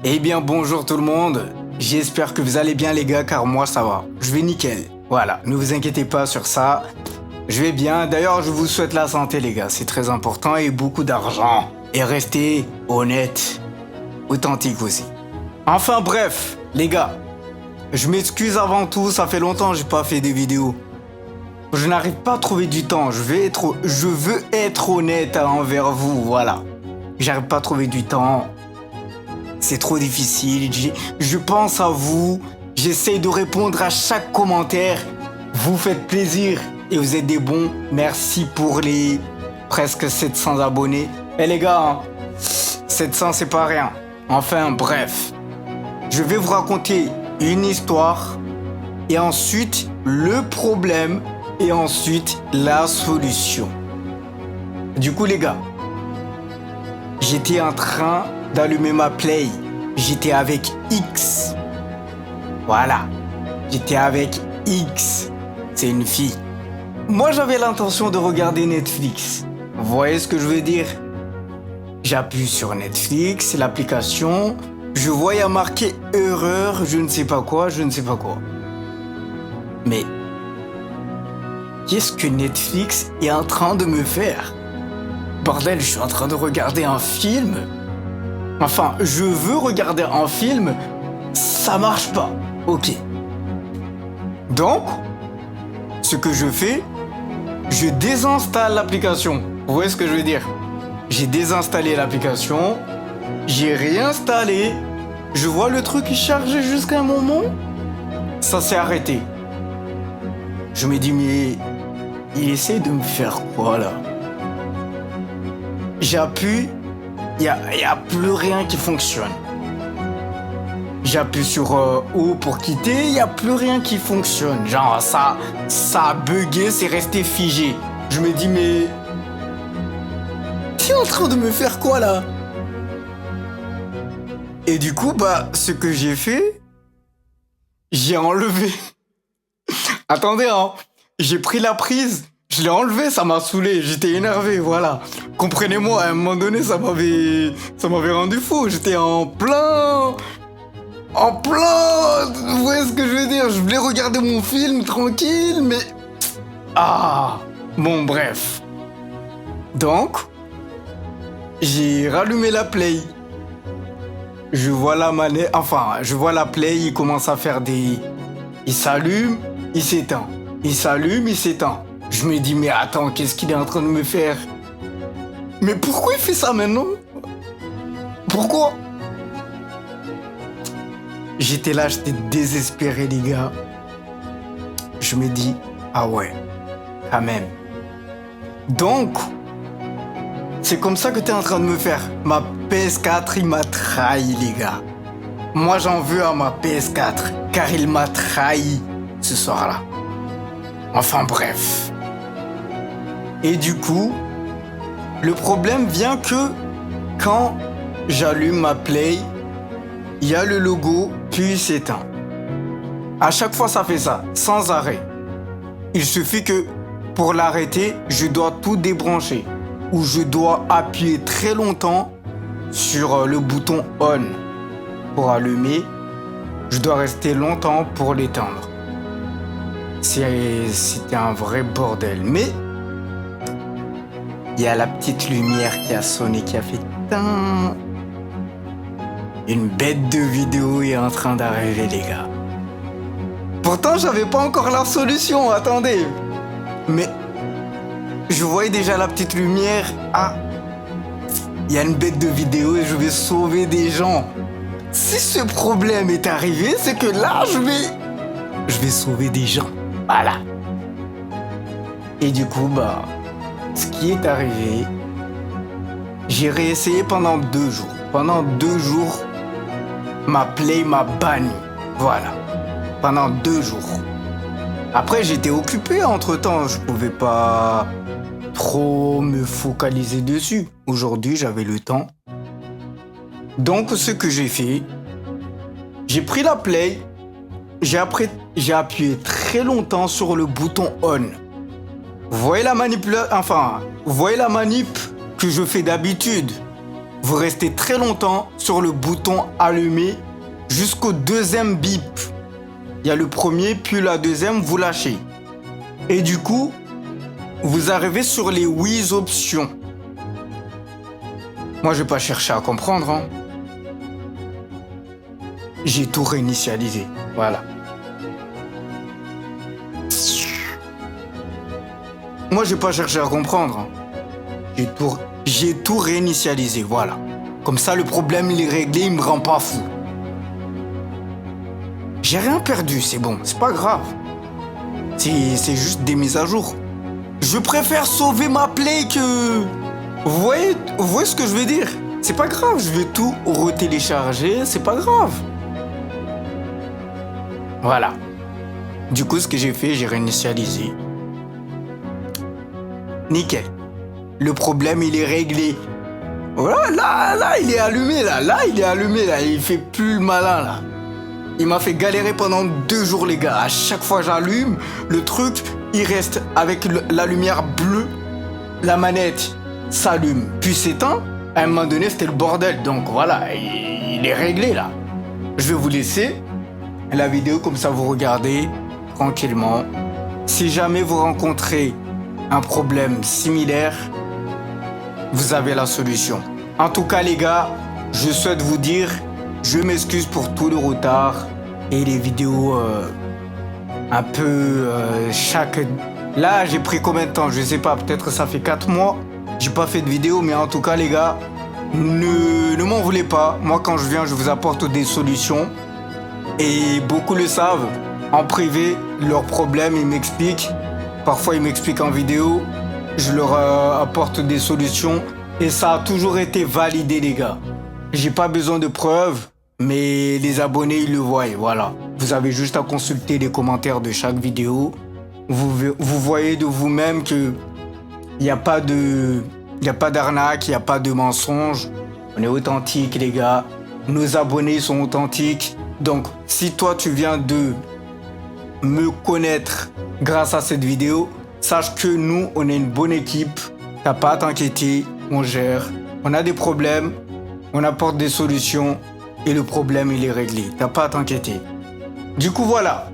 Eh bien bonjour tout le monde, j'espère que vous allez bien les gars car moi ça va, je vais nickel. Voilà, ne vous inquiétez pas sur ça, je vais bien. D'ailleurs je vous souhaite la santé les gars, c'est très important et beaucoup d'argent. Et restez honnête, authentique aussi. Enfin bref, les gars, je m'excuse avant tout, ça fait longtemps que j'ai pas fait des vidéos. Je n'arrive pas à trouver du temps, je veux être honnête envers vous, voilà. J'arrive pas à trouver du temps. C'est trop difficile, je pense à vous, j'essaye de répondre à chaque commentaire. Vous faites plaisir et vous êtes des bons. Merci pour les presque 700 abonnés. Eh les gars, 700 c'est pas rien. Enfin bref, je vais vous raconter une histoire et ensuite le problème et ensuite la solution. Du coup les gars, j'étais en train d'allumer ma play. J'étais avec X. Voilà. J'étais avec X. C'est une fille. Moi, j'avais l'intention de regarder Netflix. Vous voyez ce que je veux dire? J'appuie sur Netflix, l'application. Je vois y a marqué erreur, je ne sais pas quoi. Mais qu'est-ce que Netflix est en train de me faire? Bordel, je suis en train de regarder un film. Enfin, je veux regarder un film, ça marche pas. Ok. Donc, ce que je fais, je désinstalle l'application. Vous voyez ce que je veux dire? J'ai désinstallé l'application, j'ai réinstallé, je vois le truc qui chargeait jusqu'à un moment, ça s'est arrêté. Je me dis, mais il essaie de me faire quoi là? J'appuie. Il y a plus rien qui fonctionne. J'appuie sur O pour quitter, il y a plus rien qui fonctionne. Genre ça a bugué, c'est resté figé. Je me dis mais tu es en train de me faire quoi là? Et du coup ce que j'ai fait, j'ai enlevé. Attendez hein, j'ai pris la prise. Je l'ai enlevé, ça m'a saoulé, j'étais énervé, voilà. Comprenez-moi, à un moment donné, ça m'avait rendu fou. J'étais en plein, vous voyez ce que je veux dire? Je voulais regarder mon film tranquille, mais... Bon, bref. Donc, j'ai rallumé la play. Je vois la manette, je vois la play, il commence à faire des... Il s'allume, il s'éteint. Il s'allume, il s'éteint. Je me dis, mais attends, qu'est-ce qu'il est en train de me faire? Mais pourquoi il fait ça maintenant? Pourquoi? J'étais là, j'étais désespéré, les gars. Je me dis, ah ouais, quand même. Donc, c'est comme ça que t'es en train de me faire. Ma PS4, il m'a trahi, les gars. Moi, j'en veux à ma PS4, car il m'a trahi ce soir-là. Enfin, bref. Et du coup, le problème vient que quand j'allume ma play, il y a le logo, puis il s'éteint. À chaque fois, ça fait ça, sans arrêt. Il suffit que pour l'arrêter, je dois tout débrancher. Ou je dois appuyer très longtemps sur le bouton on. Pour allumer, je dois rester longtemps pour l'éteindre. C'était un vrai bordel. Mais il y a la petite lumière qui a sonné, qui a fait tin. Une bête de vidéo est en train d'arriver, les gars. Pourtant, j'avais pas encore la solution, attendez. Mais je voyais déjà la petite lumière. Il y a une bête de vidéo et je vais sauver des gens. Si ce problème est arrivé, c'est que là, je vais sauver des gens. Voilà. Et du coup, ce qui est arrivé, j'ai réessayé pendant 2 jours. Pendant 2 jours, ma play m'a banni. Voilà. Pendant 2 jours. Après, j'étais occupé entre-temps. Je pouvais pas trop me focaliser dessus. Aujourd'hui, j'avais le temps. Donc, ce que j'ai fait, j'ai pris la play, j'ai appuyé très longtemps sur le bouton on. Vous voyez la manip que je fais d'habitude. vous restez très longtemps sur le bouton allumé jusqu'au deuxième bip. Il y a le premier, puis la deuxième, vous lâchez. Et du coup, vous arrivez sur les 8 options. Moi, je vais pas chercher à comprendre. Hein. J'ai tout réinitialisé. Voilà. Moi, je vais pas chercher à comprendre. Hein. J'ai tout réinitialisé. Voilà. Comme ça, le problème, il est réglé, il me rend pas fou. J'ai rien perdu, c'est bon, c'est pas grave. C'est juste des mises à jour. Je préfère sauver ma play que... Vous voyez ce que je veux dire? C'est pas grave, je vais tout retélécharger, c'est pas grave. Voilà. Du coup, ce que j'ai fait, j'ai réinitialisé. Nickel. Le problème, il est réglé. Voilà, là, il est allumé, là. Là, il est allumé, là. Il fait plus le malin, là. Il m'a fait galérer pendant 2 jours, les gars. À chaque fois j'allume, le truc, il reste avec la lumière bleue. La manette s'allume, puis s'éteint. À un moment donné, c'était le bordel. Donc voilà, il est réglé, là. Je vais vous laisser la vidéo, comme ça vous regardez tranquillement. Si jamais vous rencontrez un problème similaire, vous avez la solution. En tout cas, les gars, je souhaite vous dire... Je m'excuse pour tout le retard et les vidéos un peu chaque... Là, j'ai pris combien de temps? Je sais pas, peut-être ça fait 4 mois. J'ai pas fait de vidéo, mais en tout cas, les gars, ne m'en voulez pas. Moi, quand je viens, je vous apporte des solutions. Et beaucoup le savent. En privé, leurs problèmes, ils m'expliquent. Parfois, ils m'expliquent en vidéo. Je leur apporte des solutions. Et ça a toujours été validé, les gars. J'ai pas besoin de preuves. Mais les abonnés, ils le voient, voilà. Vous avez juste à consulter les commentaires de chaque vidéo. Vous voyez de vous-même que il n'y a pas d'arnaque, il n'y a pas de mensonge. On est authentique, les gars. Nos abonnés sont authentiques. Donc, si toi, tu viens de me connaître grâce à cette vidéo, sache que nous, on est une bonne équipe. T'as pas à t'inquiéter, on gère. On a des problèmes, on apporte des solutions. Et le problème, il est réglé. T'as pas à t'inquiéter. Du coup, voilà.